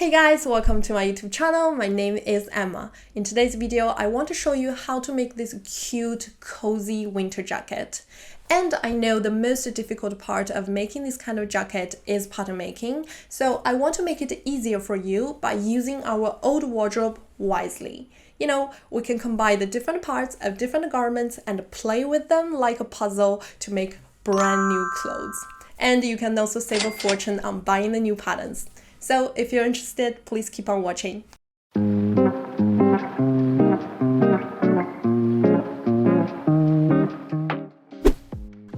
Hey guys, welcome to my YouTube channel. My name is Emma. In today's video, I want to show you how to make this cute, cozy winter jacket. And I know the most difficult part of making this kind of jacket is pattern making, so I want to make it easier for you by using our old wardrobe wisely. You know, we can combine the different parts of different garments and play with them like a puzzle to make brand new clothes. And you can also save a fortune on buying the new patterns. So if you're interested, please keep on watching.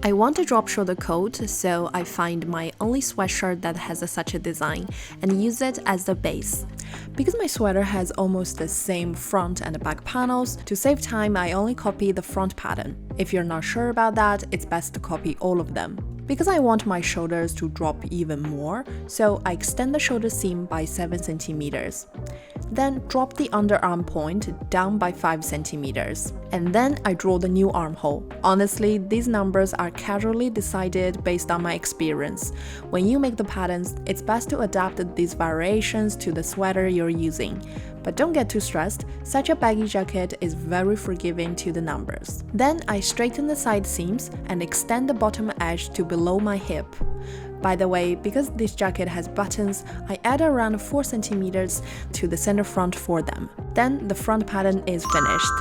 I want a drop shoulder coat, so I find my only sweatshirt that has such a design and use it as the base. Because my sweater has almost the same front and back panels, to save time I only copy the front pattern. If you're not sure about that, it's best to copy all of them. Because I want my shoulders to drop even more, so I extend the shoulder seam by 7 centimeters. Then drop the underarm point down by 5 centimeters. And then I draw the new armhole. Honestly, these numbers are casually decided based on my experience. When you make the patterns, it's best to adapt these variations to the sweater you're using. But don't get too stressed, such a baggy jacket is very forgiving to the numbers. Then I straighten the side seams and extend the bottom edge to below my hip. By the way, because this jacket has buttons, I add around 4 centimeters to the center front for them. Then the front pattern is finished.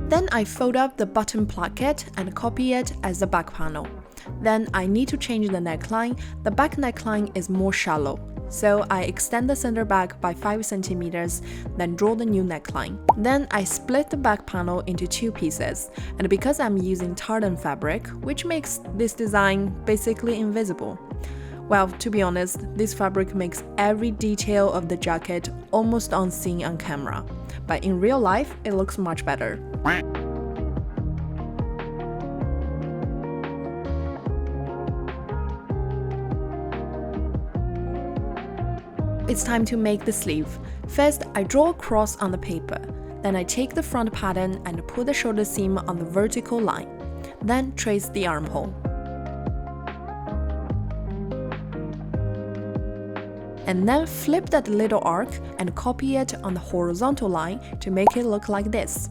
Then I fold up the button placket and copy it as the back panel. Then I need to change the neckline. The back neckline is more shallow, so I extend the center back by 5 centimeters, then draw the new neckline. Then I split the back panel into 2 pieces, and because I'm using tartan fabric, which makes this design basically invisible. Well, to be honest, this fabric makes every detail of the jacket almost unseen on camera, but in real life, it looks much better. It's time to make the sleeve. First, I draw a cross on the paper. Then I take the front pattern and put the shoulder seam on the vertical line. Then trace the armhole. And then flip that little arc and copy it on the horizontal line to make it look like this.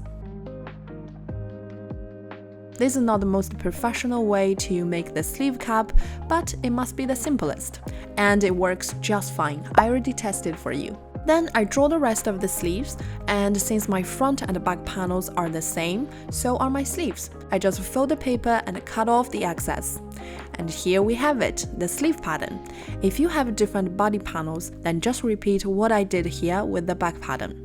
This is not the most professional way to make the sleeve cap, but it must be the simplest. And it works just fine. I already tested for you. Then I draw the rest of the sleeves, and since my front and back panels are the same, so are my sleeves. I just fold the paper and cut off the excess. And here we have it, the sleeve pattern. If you have different body panels, then just repeat what I did here with the back pattern.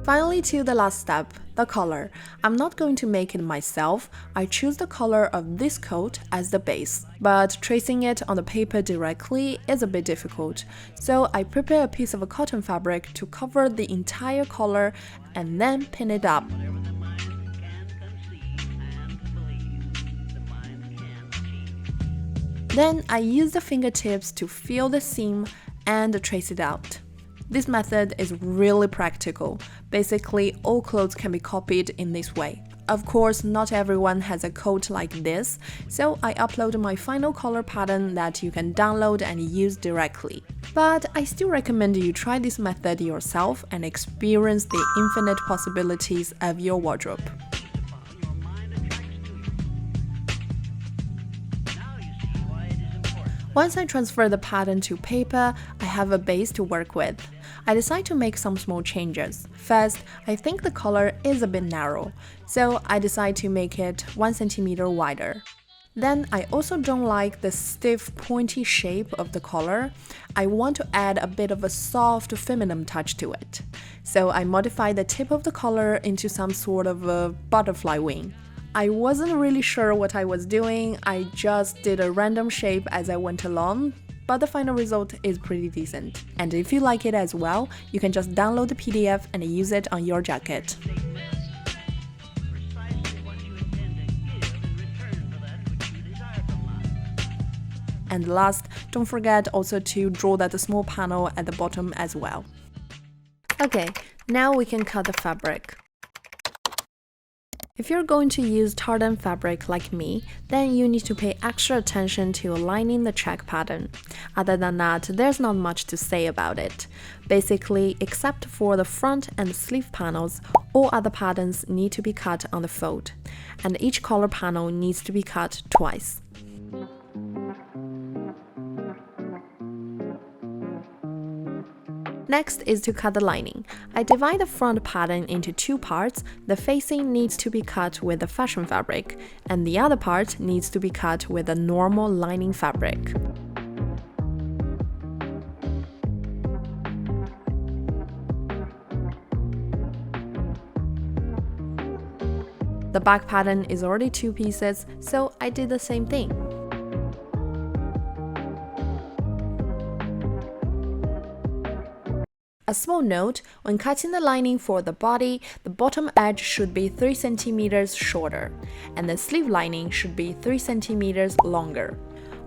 Finally, to the last step, the color. I'm not going to make it myself. I choose the color of this coat as the base, but tracing it on the paper directly is a bit difficult. So I prepare a piece of cotton fabric to cover the entire color and then pin it up. Then I use the fingertips to feel the seam and trace it out. This method is really practical. Basically, all clothes can be copied in this way. Of course, not everyone has a coat like this, so I upload my final color pattern that you can download and use directly. But I still recommend you try this method yourself and experience the infinite possibilities of your wardrobe. Once I transfer the pattern to paper, I have a base to work with. I decide to make some small changes. First, I think the collar is a bit narrow, so I decide to make it 1 centimeter wider. Then I also don't like the stiff, pointy shape of the collar. I want to add a bit of a soft, feminine touch to it. So I modify the tip of the collar into some sort of a butterfly wing. I wasn't really sure what I was doing, I just did a random shape as I went along, but the final result is pretty decent. And if you like it as well, you can just download the PDF and use it on your jacket. And last, don't forget also to draw that small panel at the bottom as well. Okay, now we can cut the fabric. If you're going to use tartan fabric like me, then you need to pay extra attention to aligning the check pattern. Other than that, there's not much to say about it. Basically, except for the front and sleeve panels, all other patterns need to be cut on the fold, and each collar panel needs to be cut twice. Next is to cut the lining. I divide the front pattern into two parts. The facing needs to be cut with the fashion fabric, and the other part needs to be cut with a normal lining fabric. The back pattern is already two pieces, so I did the same thing. A small note, when cutting the lining for the body, the bottom edge should be 3 cm shorter, and the sleeve lining should be 3 cm longer.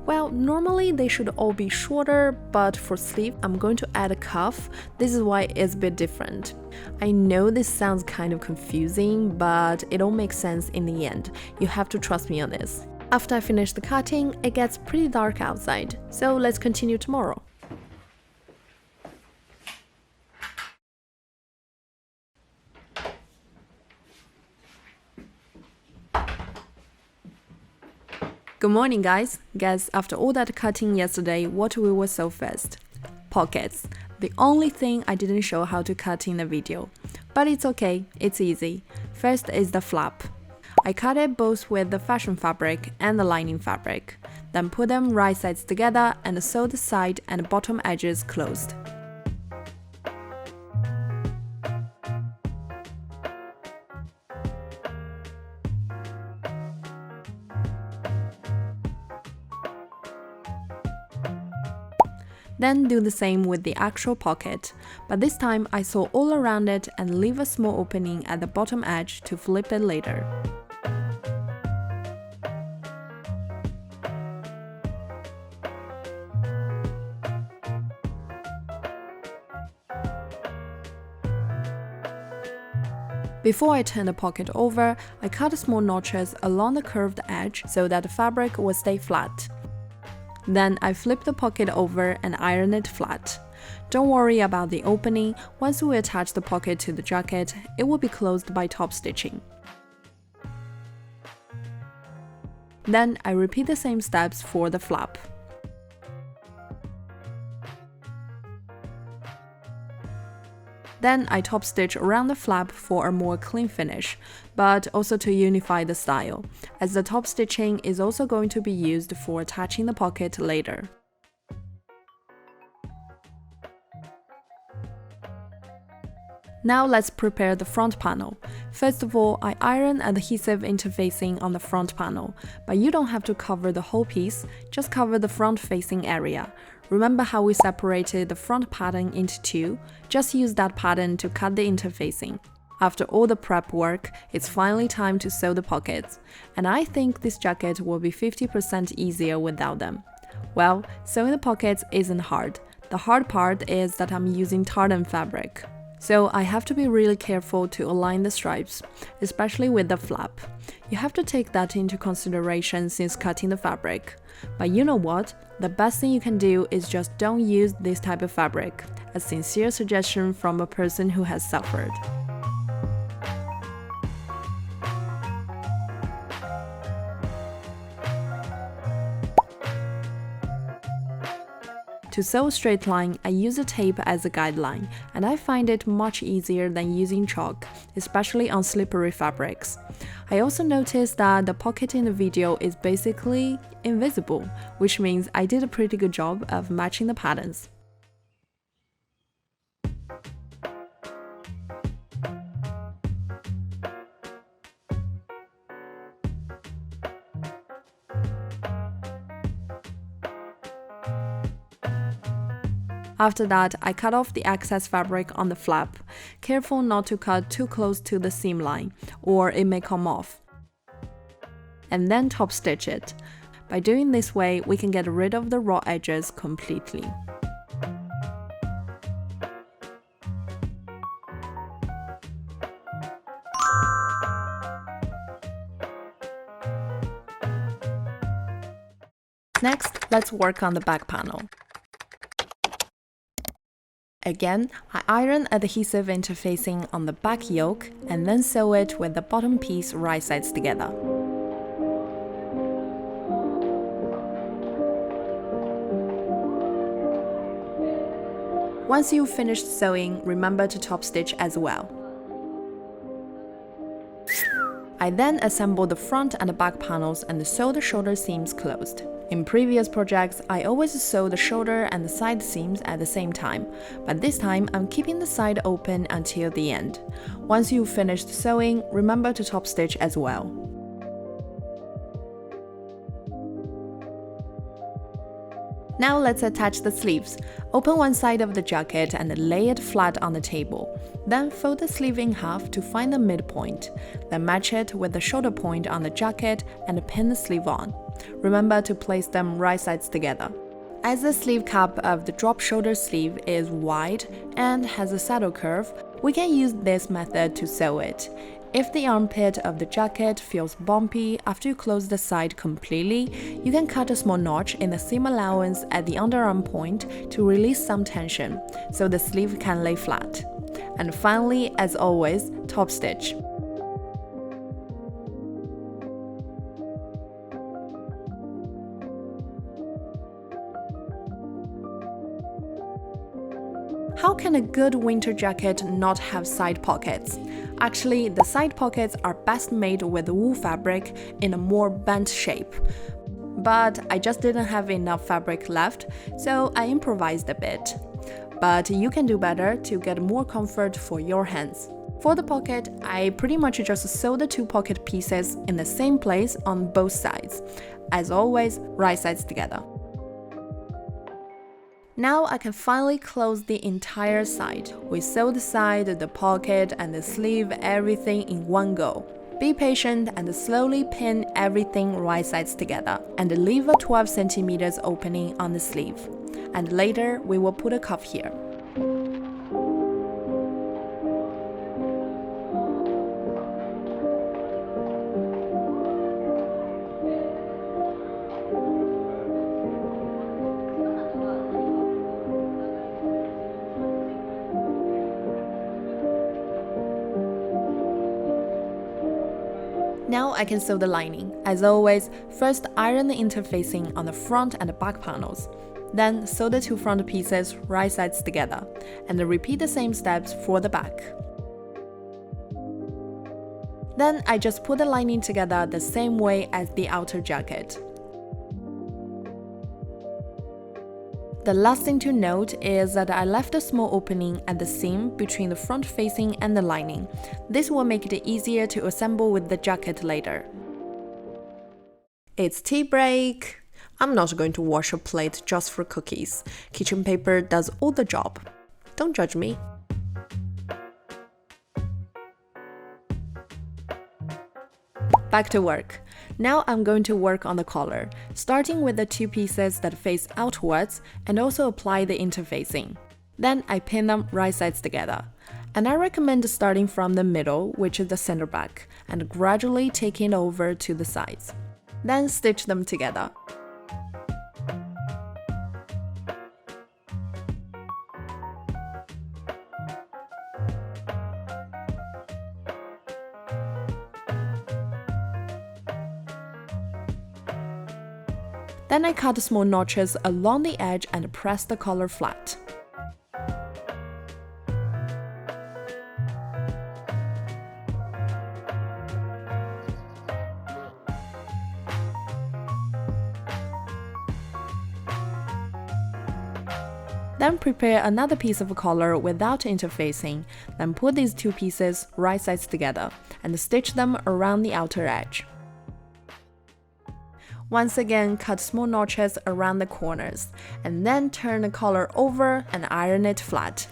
Well, normally they should all be shorter, but for sleeve, I'm going to add a cuff. This is why it's a bit different. I know this sounds kind of confusing, but it all makes sense in the end. You have to trust me on this. After I finish the cutting, it gets pretty dark outside, so let's continue tomorrow. Good morning, guys. Guess after all that cutting yesterday, what we were so fast? Pockets. The only thing I didn't show how to cut in the video. But it's okay, it's easy. First is the flap. I cut it both with the fashion fabric and the lining fabric. Then put them right sides together and sew the side and bottom edges closed. Then do the same with the actual pocket, but this time I sew all around it and leave a small opening at the bottom edge to flip it later. Before I turn the pocket over, I cut small notches along the curved edge so that the fabric will stay flat. Then I flip the pocket over and iron it flat. Don't worry about the opening. Once we attach the pocket to the jacket, it will be closed by top stitching. Then I repeat the same steps for the flap. Then I top stitch around the flap for a more clean finish, but also to unify the style, as the top stitching is also going to be used for attaching the pocket later. Now let's prepare the front panel. First of all, I iron adhesive interfacing on the front panel, but you don't have to cover the whole piece, just cover the front facing area. Remember how we separated the front pattern into two? Just use that pattern to cut the interfacing. After all the prep work, it's finally time to sew the pockets, and I think this jacket will be 50% easier without them. Well, sewing the pockets isn't hard. The hard part is that I'm using tartan fabric. So I have to be really careful to align the stripes, especially with the flap. You have to take that into consideration since cutting the fabric. But you know what? The best thing you can do is just don't use this type of fabric. A sincere suggestion from a person who has suffered. To sew a straight line, I use a tape as a guideline, and I find it much easier than using chalk, especially on slippery fabrics. I also noticed that the pocket in the video is basically invisible, which means I did a pretty good job of matching the patterns. After that, I cut off the excess fabric on the flap. Careful not to cut too close to the seam line, or it may come off. And then top stitch it. By doing this way, we can get rid of the raw edges completely. Next, let's work on the back panel. Again, I iron adhesive interfacing on the back yoke and then sew it with the bottom piece right sides together. Once you've finished sewing, remember to top stitch as well. I then assemble the front and the back panels and sew the shoulder seams closed. In previous projects, I always sew the shoulder and the side seams at the same time, but this time I'm keeping the side open until the end. Once you've finished sewing, remember to top stitch as well. Now let's attach the sleeves. Open one side of the jacket and lay it flat on the table. Then fold the sleeve in half to find the midpoint. Then match it with the shoulder point on the jacket and pin the sleeve on. Remember to place them right sides together. As the sleeve cap of the drop shoulder sleeve is wide and has a saddle curve, we can use this method to sew it. If the armpit of the jacket feels bumpy after you close the side completely, you can cut a small notch in the seam allowance at the underarm point to release some tension, so the sleeve can lay flat. And finally, as always, top stitch. How can a good winter jacket not have side pockets? Actually, the side pockets are best made with wool fabric in a more bent shape. But I just didn't have enough fabric left, so I improvised a bit. But you can do better to get more comfort for your hands. For the pocket, I pretty much just sew the two pocket pieces in the same place on both sides. As always, right sides together. Now I can finally close the entire side. We sew the side, the pocket, and the sleeve, everything in one go. Be patient and slowly pin everything right sides together, and leave a 12 cm opening on the sleeve. And later, we will put a cuff here. Now I can sew the lining. As always, first iron the interfacing on the front and the back panels. Then sew the two front pieces right sides together, and repeat the same steps for the back. Then I just put the lining together the same way as the outer jacket. The last thing to note is that I left a small opening at the seam between the front facing and the lining. This will make it easier to assemble with the jacket later. It's tea break! I'm not going to wash a plate just for cookies. Kitchen paper does all the job. Don't judge me. Back to work. Now I'm going to work on the collar, starting with the two pieces that face outwards and also apply the interfacing. Then I pin them right sides together. And I recommend starting from the middle, which is the center back, and gradually taking over to the sides. Then stitch them together. Then I cut small notches along the edge and press the collar flat. Then prepare another piece of collar without interfacing, then put these two pieces right sides together and stitch them around the outer edge. Once again, cut small notches around the corners, and then turn the collar over and iron it flat.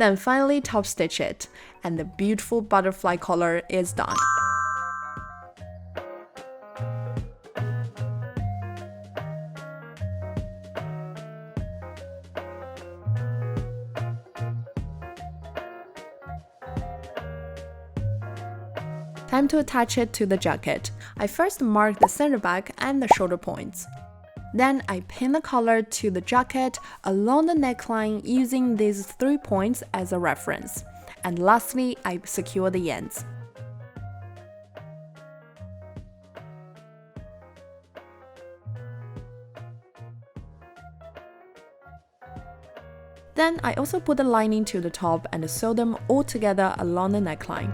Then finally top stitch it, and the beautiful butterfly collar is done. Time to attach it to the jacket. I first mark the center back and the shoulder points. Then I pin the collar to the jacket along the neckline using these 3 points as a reference. And lastly, I secure the ends. Then I also put the lining to the top and sew them all together along the neckline.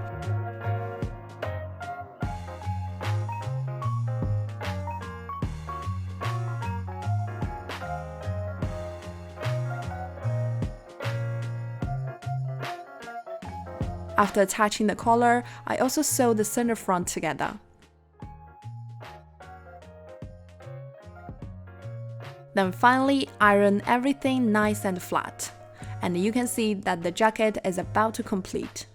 After attaching the collar, I also sew the center front together. Then finally, iron everything nice and flat. And you can see that the jacket is about to complete.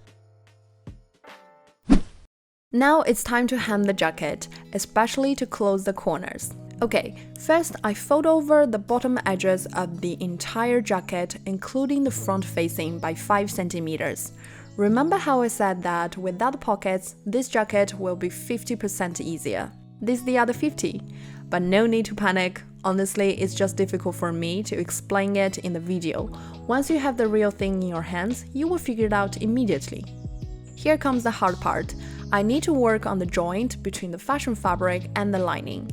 Now it's time to hem the jacket, especially to close the corners. Okay, first I fold over the bottom edges of the entire jacket, including the front facing by 5 centimeters. Remember how I said that without pockets, this jacket will be 50% easier. This is the other 50. But no need to panic. Honestly, it's just difficult for me to explain it in the video. Once you have the real thing in your hands, you will figure it out immediately. Here comes the hard part. I need to work on the joint between the fashion fabric and the lining.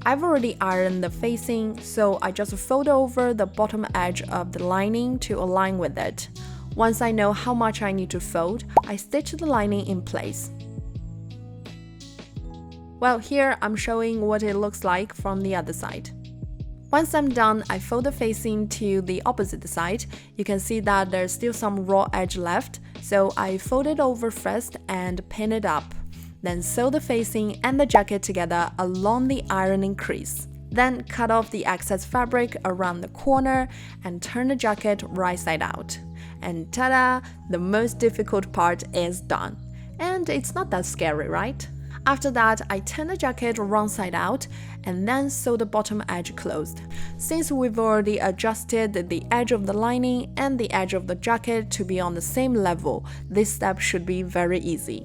I've already ironed the facing, so I just fold over the bottom edge of the lining to align with it. Once I know how much I need to fold, I stitch the lining in place. Well, here I'm showing what it looks like from the other side. Once I'm done, I fold the facing to the opposite side. You can see that there's still some raw edge left, so I fold it over first and pin it up. Then sew the facing and the jacket together along the ironing crease. Then cut off the excess fabric around the corner and turn the jacket right side out. And ta-da! The most difficult part is done. And it's not that scary, right? After that, I turn the jacket wrong side out and then sew the bottom edge closed. Since we've already adjusted the edge of the lining and the edge of the jacket to be on the same level, this step should be very easy.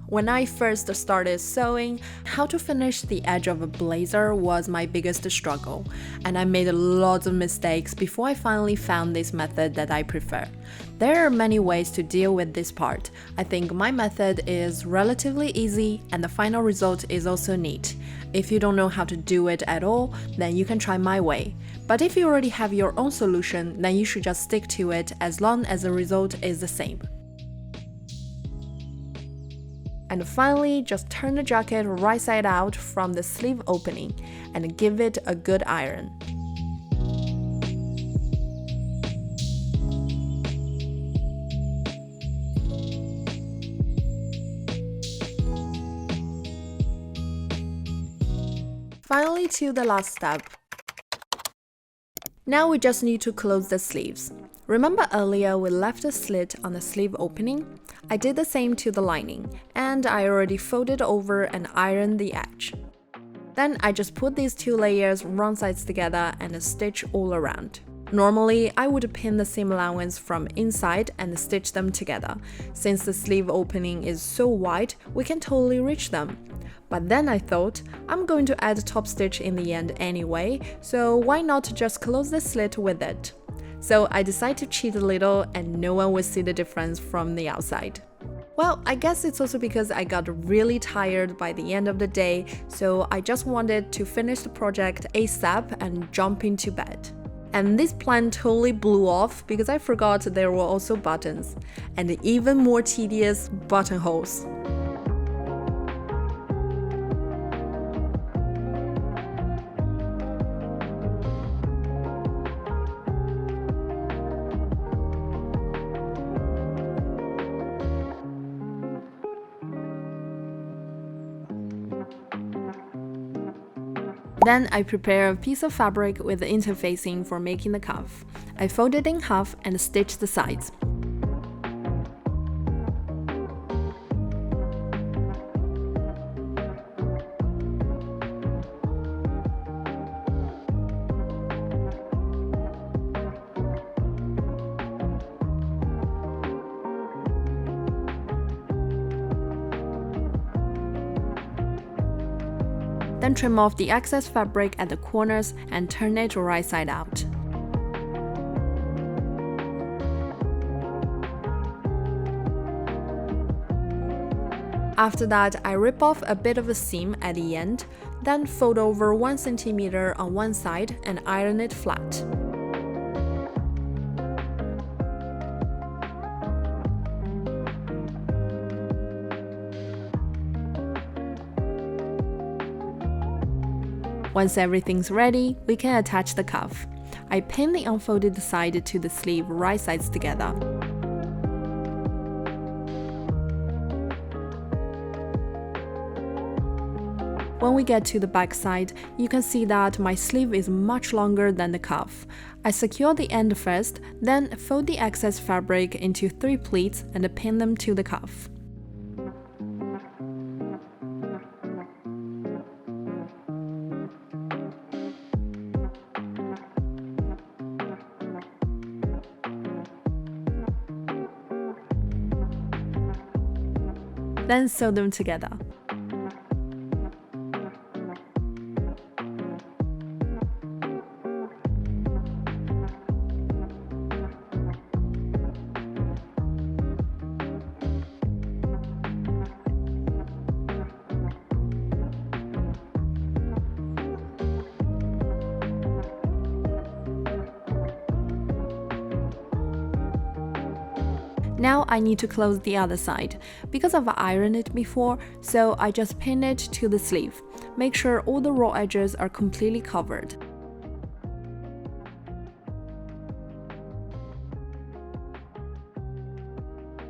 When I first started sewing, how to finish the edge of a blazer was my biggest struggle, and I made lots of mistakes before I finally found this method that I prefer. There are many ways to deal with this part. I think my method is relatively easy and the final result is also neat. If you don't know how to do it at all, then you can try my way. But if you already have your own solution, then you should just stick to it as long as the result is the same. And finally, just turn the jacket right side out from the sleeve opening and give it a good iron. Finally, to the last step. Now we just need to close the sleeves. Remember earlier we left a slit on the sleeve opening? I did the same to the lining, and I already folded over and ironed the edge. Then I just put these 2 layers wrong sides together and stitch all around. Normally, I would pin the seam allowance from inside and stitch them together. Since the sleeve opening is so wide, we can totally reach them. But then I thought, I'm going to add a top stitch in the end anyway, so why not just close the slit with it? So I decided to cheat a little and no one will see the difference from the outside. Well, I guess it's also because I got really tired by the end of the day, so I just wanted to finish the project ASAP and jump into bed. And this plan totally blew off because I forgot there were also buttons, and even more tedious buttonholes. Then I prepare a piece of fabric with the interfacing for making the cuff. I fold it in half and stitch the sides. Then trim off the excess fabric at the corners and turn it right side out. After that, I rip off a bit of a seam at the end, then fold over 1 centimeter on one side and iron it flat. Once everything's ready, we can attach the cuff. I pin the unfolded side to the sleeve right sides together. When we get to the back side, you can see that my sleeve is much longer than the cuff. I secure the end first, then fold the excess fabric into 3 pleats and pin them to the cuff. Then sew them together. Now I need to close the other side. Because I've ironed it before, so I just pin it to the sleeve. Make sure all the raw edges are completely covered.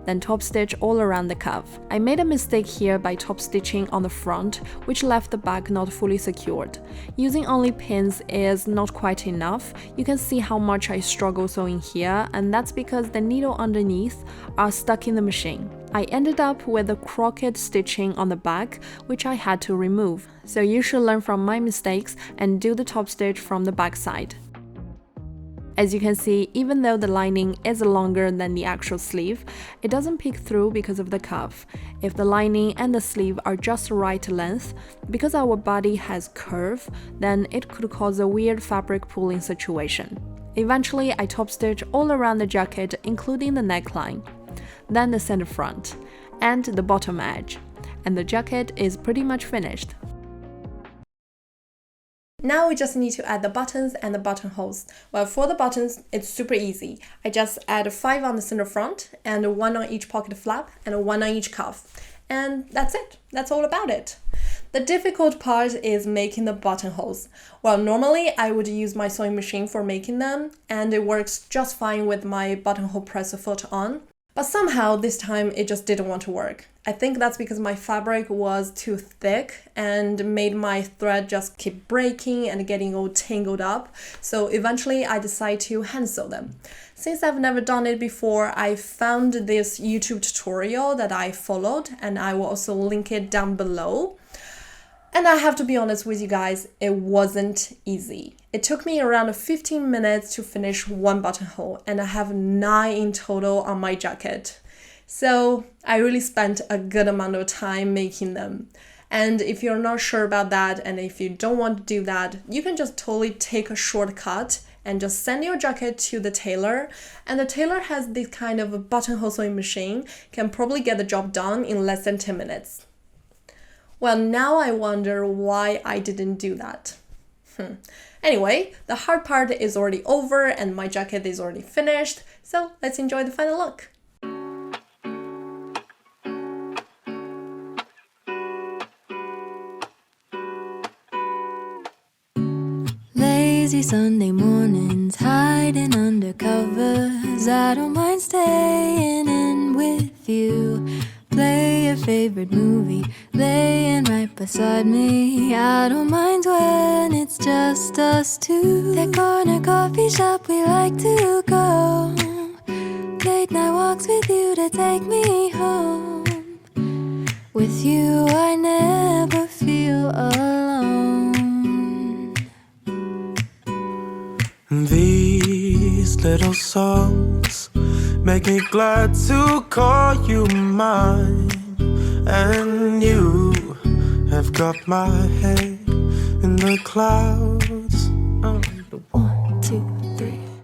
Then top stitch all around the cuff. I made a mistake here by top stitching on the front, which left the back not fully secured. Using only pins is not quite enough. You can see how much I struggle sewing here, and that's because the needle underneath are stuck in the machine. I ended up with a crooked stitching on the back, which I had to remove. So you should learn from my mistakes and do the top stitch from the back side. As you can see, even though the lining is longer than the actual sleeve, it doesn't peek through because of the cuff. If the lining and the sleeve are just the right length, because our body has curve, then it could cause a weird fabric pulling situation. Eventually, I top stitch all around the jacket, including the neckline, then the center front, and the bottom edge, and the jacket is pretty much finished. Now we just need to add the buttons and the buttonholes. Well, for the buttons, it's super easy. I just add 5 on the center front and 1 on each pocket flap and 1 on each cuff. And that's it. That's all about it. The difficult part is making the buttonholes. Well, normally I would use my sewing machine for making them, and it works just fine with my buttonhole presser foot on. But somehow this time it just didn't want to work. I think that's because my fabric was too thick and made my thread just keep breaking and getting all tangled up. So eventually I decided to hand sew them. Since I've never done it before, I found this YouTube tutorial that I followed, and I will also link it down below. And I have to be honest with you guys, it wasn't easy. It took me around 15 minutes to finish 1 buttonhole, and I have 9 in total on my jacket. So I really spent a good amount of time making them. And if you're not sure about that, and if you don't want to do that, you can just totally take a shortcut and just send your jacket to the tailor. And the tailor has this kind of a buttonhole sewing machine, can probably get the job done in less than 10 minutes. Well, now I wonder why I didn't do that. Anyway, the hard part is already over and my jacket is already finished, so let's enjoy the final look. Lazy Sunday mornings, hiding under covers. I don't mind staying in with you. Play your favorite movie, laying right beside me. I don't mind when it's just us two. That corner coffee shop we like to go. Late night walks with you to take me home. With you I never feel alone. These little songs make me glad to call you mine. And you have got my head in the clouds.